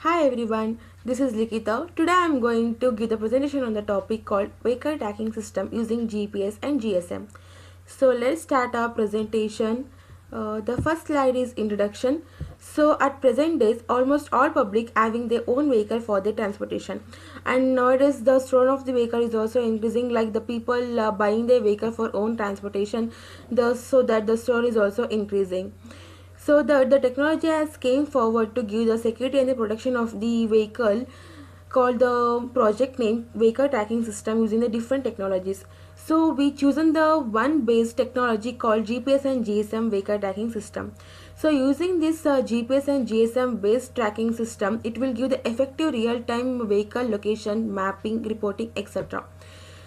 Hi everyone, this is Likita. Today I am going to give the presentation on the topic called vehicle tracking system using GPS and GSM. So let's start our presentation. The first slide is introduction. So at present days, almost all public having their own vehicle for their transportation, and nowadays the store of the vehicle is also increasing. Like the people buying their vehicle for own transportation, so that the store is also increasing. So the technology has came forward to give the security and the protection of the vehicle called the project name vehicle tracking system using the different technologies. So we chosen the one based technology called GPS and GSM vehicle tracking system. So using this GPS and GSM based tracking system, it will give the effective real time vehicle location mapping, reporting, etc.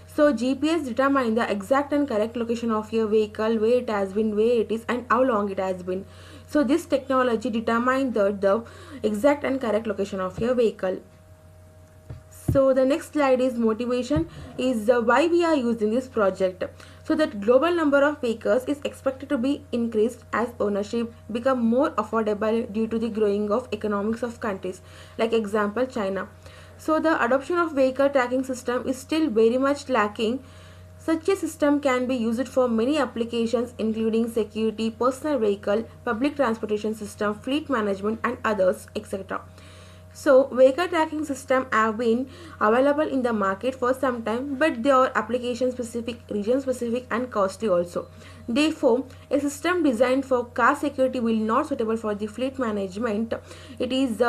So GPS determine the exact and correct location of your vehicle, where it has been, where it is, and how long it has been. So this technology determine the exact and correct location of your vehicle. So the next slide is motivation is why we are using this project. So that global number of vehicles is expected to be increased as ownership become more affordable due to the growing of economics of countries like example China. So the adoption of vehicle tracking system is still very much lacking. Such a system can be used for many applications including security, personal vehicle, public transportation system, fleet management and others etc. So vehicle tracking system have been available in the market for some time, but they are application specific, region specific and costly also. Therefore, a system designed for car security will not suitable for the fleet management. It is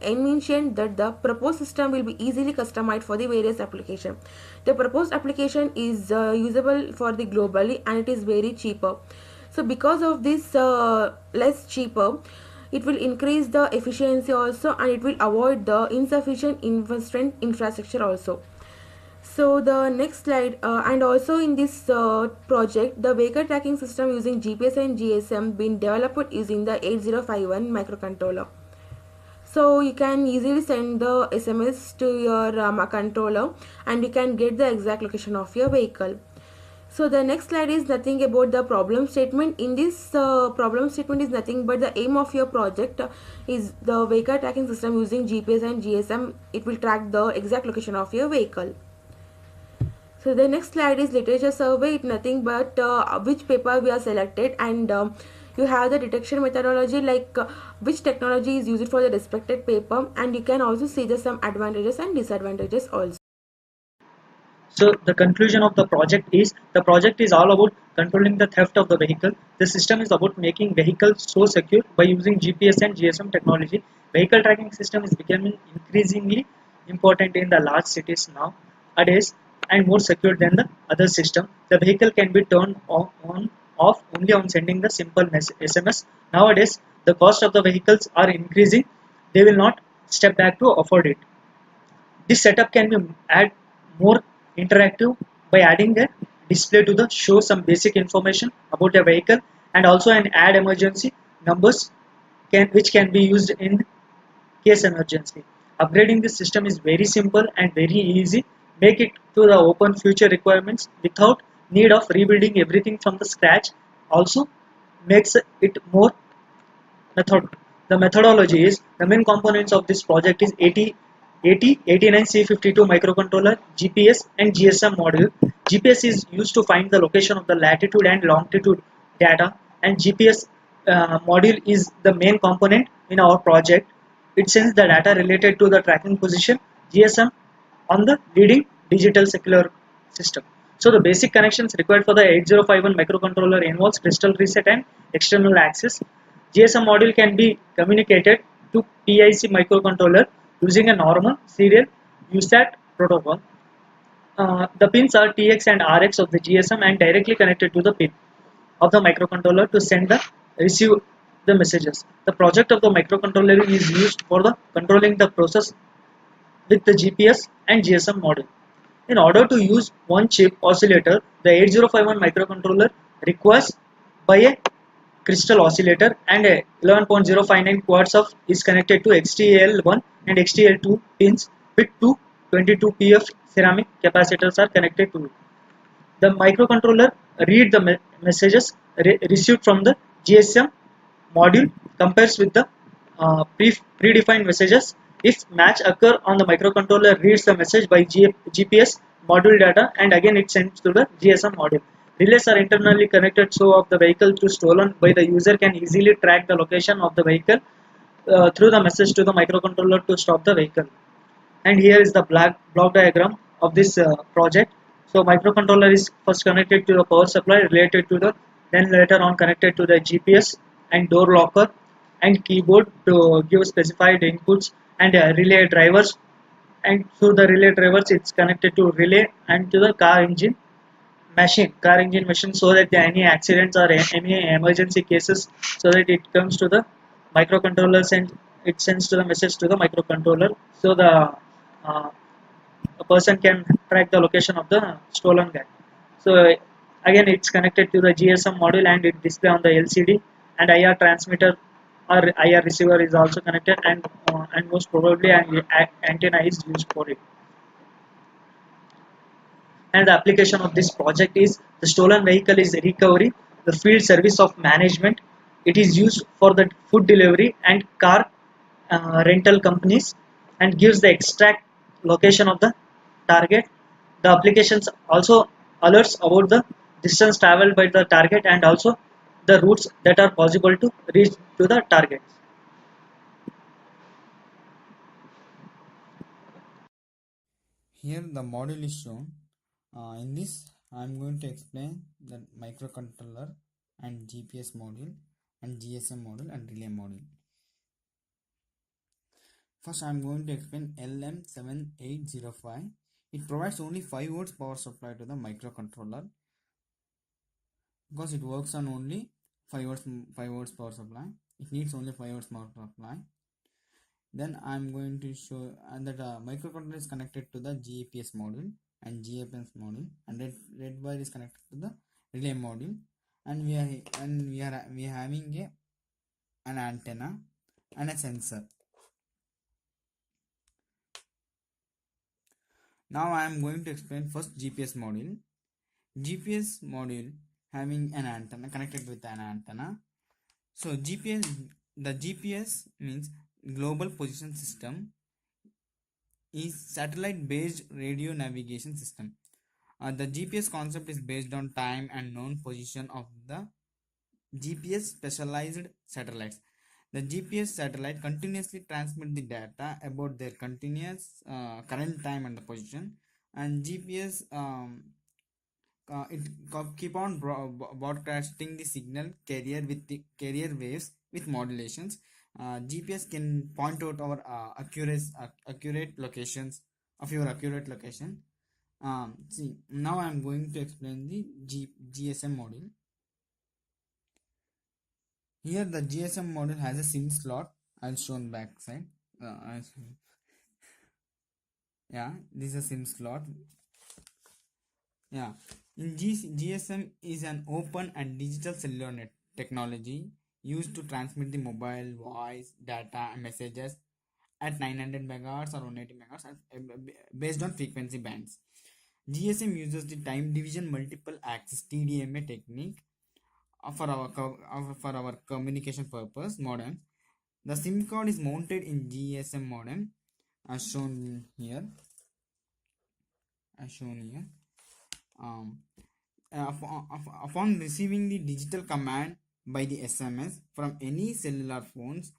mentioned that the proposed system will be easily customized for the various application. The proposed application is usable for the globally and it is very cheaper. So because of this less cheaper, it will increase the efficiency also and it will avoid the insufficient investment infrastructure also. So the next slide and also in this project the vehicle tracking system using GPS and GSM been developed using the 8051 microcontroller. So you can easily send the SMS to your controller and you can get the exact location of your vehicle. So the next slide is nothing about the problem statement. In this problem statement is nothing but the aim of your project is the vehicle tracking system using GPS and GSM. It will track the exact location of your vehicle. So the next slide is literature survey. It nothing but which paper we are selected and you have the detection methodology like which technology is used for the respected paper, and you can also see the some advantages and disadvantages also. So the conclusion of the project is all about controlling the theft of the vehicle. The system is about making vehicles so secure by using GPS and GSM technology. Vehicle tracking system is becoming increasingly important in the large cities nowadays and more secure than the other system. The vehicle can be turned on off only on sending the simple SMS. Nowadays, the cost of the vehicles are increasing. They will not step back to afford it. This setup can be add more interactive by adding a display to the show some basic information about a vehicle and also an add emergency numbers which can be used in case emergency. Upgrading this system is very simple and very easy. Make it to the open future requirements without need of rebuilding everything from the scratch. Also makes it more method. The methodology is the main components of this project is 89C52 microcontroller, GPS and GSM module. GPS is used to find the location of the latitude and longitude data, and GPS module is the main component in our project. It sends the data related to the tracking position GSM on the leading digital secular system. So the basic connections required for the 8051 microcontroller involves crystal reset and external access. GSM module can be communicated to PIC microcontroller using a normal serial USAT protocol. The pins are TX and RX of the GSM and directly connected to the pin of the microcontroller to send the receive the messages. The project of the microcontroller is used for the controlling the process with the GPS and GSM module. In order to use one chip oscillator, the 8051 microcontroller requires by a crystal oscillator and a 11.059 quarts of is connected to XTAL1 and XTAL2 pins with two 22 PF ceramic capacitors are connected to it. The microcontroller read the messages received from the GSM module compares with the predefined messages If match occur on the microcontroller reads the message by GPS module data and again it sends to the GSM module. Relays are internally connected so of the vehicle to stolen by the user can easily track the location of the vehicle through the message to the microcontroller to stop the vehicle. And here is the block diagram of this project. So microcontroller is first connected to the power supply related to the then later on connected to the GPS and door locker and keyboard to give specified inputs and relay drivers, and through the relay drivers it's connected to relay and to the car engine machine, so that any accidents or any emergency cases, so that it comes to the microcontrollers and it sends to the message to the microcontroller, so the uh, a person can track the location of the stolen guy. So again it's connected to the GSM module and it display on the LCD, and IR transmitter or IR receiver is also connected, and most probably an antenna is used for it. And the application of this project is the stolen vehicle is recovery, the field service of management. It is used for the food delivery and car rental companies, and gives the exact location of the target. The applications also alerts about the distance traveled by the target and also the routes that are possible to reach to the target. Here the module is shown. In this, I am going to explain the microcontroller and GPS module and GSM module and relay module. First, I am going to explain LM7805. It provides only 5 volts power supply to the microcontroller because it works on only 5 volts power supply. It needs only 5 volts power supply. Then I'm going to show that microcontroller is connected to the GPS module and GPS module, and red wire is connected to the relay module, and we are having an antenna and a sensor. Now I am going to explain first GPS module. GPS module having an antenna connected with an antenna. So GPS means global position system, is satellite based radio navigation system. The GPS concept is based on time and known position of the GPS specialized satellites. The GPS satellite continuously transmit the data about their continuous current time and the position, and GPS keep on broadcasting the signal carrier with the carrier waves with modulations. GPS can point out our accurate locations of your accurate location. See, now I am going to explain the GSM module. Here the GSM module has a SIM slot. I'll show on back side. Yeah, this is a SIM slot. Yeah, GSM is an open and digital cellular net technology used to transmit the mobile voice data and messages at 900 megahertz or 180 megahertz based on frequency bands. GSM uses the time division multiple access TDMA technique for our communication purpose modem. The SIM card is mounted in GSM modem as shown here. As shown here. Um, Upon receiving the digital command by the SMS from any cellular phones,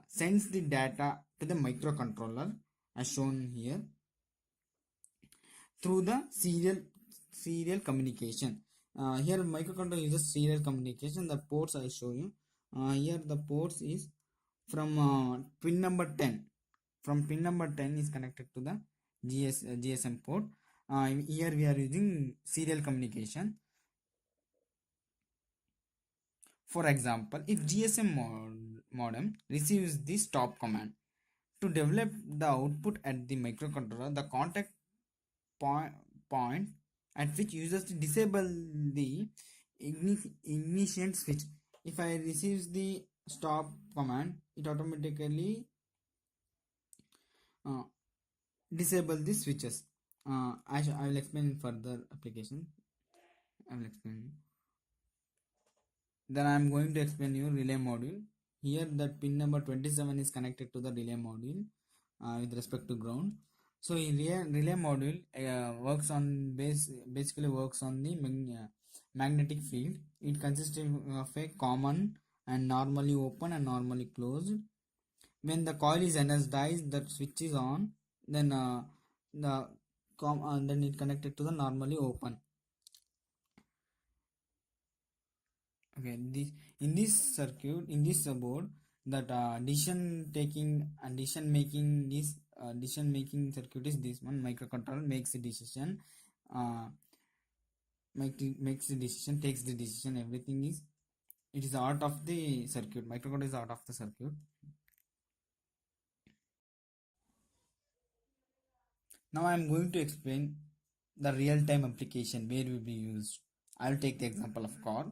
sends the data to the microcontroller as shown here through the serial communication. Here microcontroller uses serial communication. The ports I show you. Here the ports is from pin number 10. From pin number 10 is connected to the GSM port. Here we are using serial communication. For example, if GSM modem receives the stop command to develop the output at the microcontroller, the contact point at which users to disable the ignition switch. If I receive the stop command, it automatically uh, disable the switches. I will explain in further application. I will explain. Then I am going to explain you relay module. here that pin number 27 is connected to the relay module with respect to ground. So in relay module works on basically works on the magnetic field. It consists of a common and normally open and normally closed. When the coil is energized, the switch is on, then then it connected to the normally open. Okay, this in this circuit, in this board, that decision taking and decision making is decision making circuit is this one. Microcontroller makes a decision, uh, makes the decision, takes the decision. Everything is, it is the art of the circuit. Microcontroller is the art of the circuit. Now I am going to explain the real time application where will be used. I will take the example of car.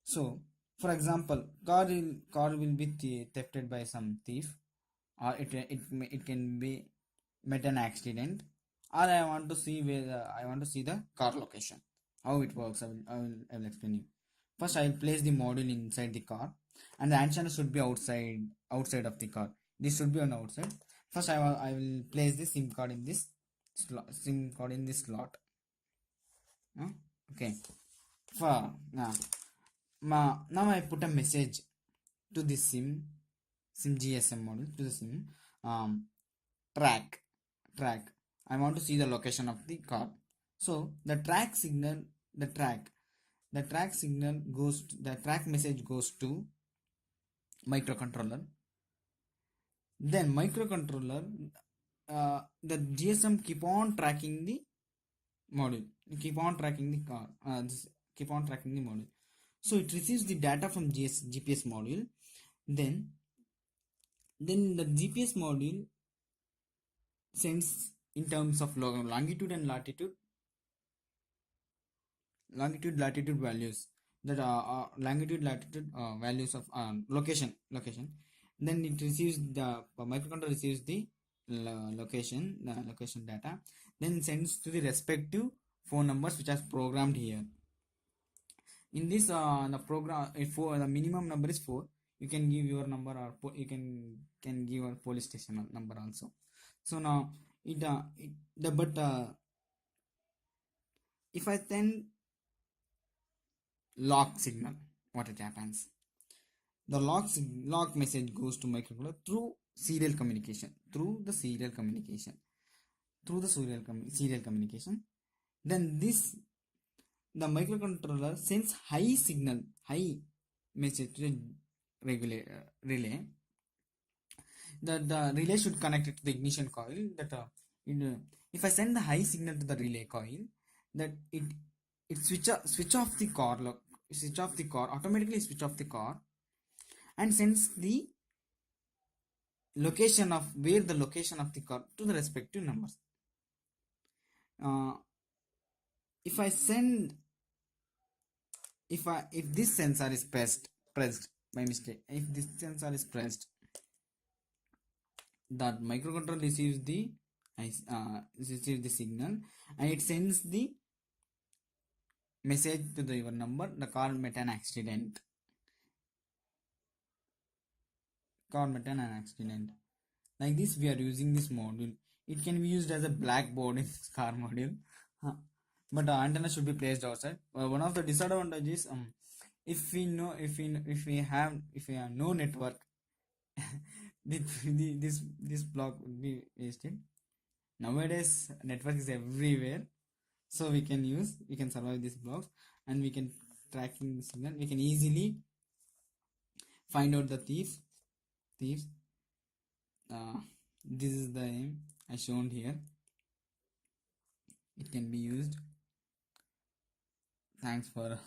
So, for example, car will be thefted by some thief, or it can be met an accident, or I want to see where I want to see the car location. How it works, I will explain you. First, I will place the module inside the car, and the antenna should be outside of the car. This should be on outside. First, I will place the SIM card in this slot. Huh? Okay. For now I put a message to the SIM GSM module to the SIM um, track track. I want to see the location of the car. So the track signal, the track signal goes to, the track message goes to microcontroller. Then microcontroller, the GSM keep on tracking the module, keep on tracking the car, keep on tracking the module. So it receives the data from GPS module. Then the GPS module sends in terms of longitude and latitude values, that longitude latitude values of location. Then it receives the microcontroller receives the location data, then sends to the respective phone numbers which are programmed here. In this the program, if the minimum number is 4, you can give your number, or you can give a police station number also. So now if I send lock signal, what it happens, the lock message goes to microcontroller through serial communication, serial communication. Then the microcontroller sends high message to the relay. The relay should connect it to the ignition coil. If I send the high signal to the relay coil, that it switch off the car, automatically switch off the car, and sends the location of the car to the respective numbers. uh, if I send if this sensor is pressed by mistake, if this sensor is pressed, that microcontroller receives the signal, and it sends the message to your number, the car met an accident. Like this we are using this module. It can be used as a blackboard in this car module. Huh. But the antenna should be placed outside. One of the disadvantages, if we have no network, this block would be wasted. Nowadays network is everywhere, so we can survive these blocks, and we can tracking the signal. We can easily find out the thieves. uh, this is the aim I shown here. It can be used. Thanks for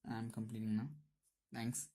I'm completing now. Thanks.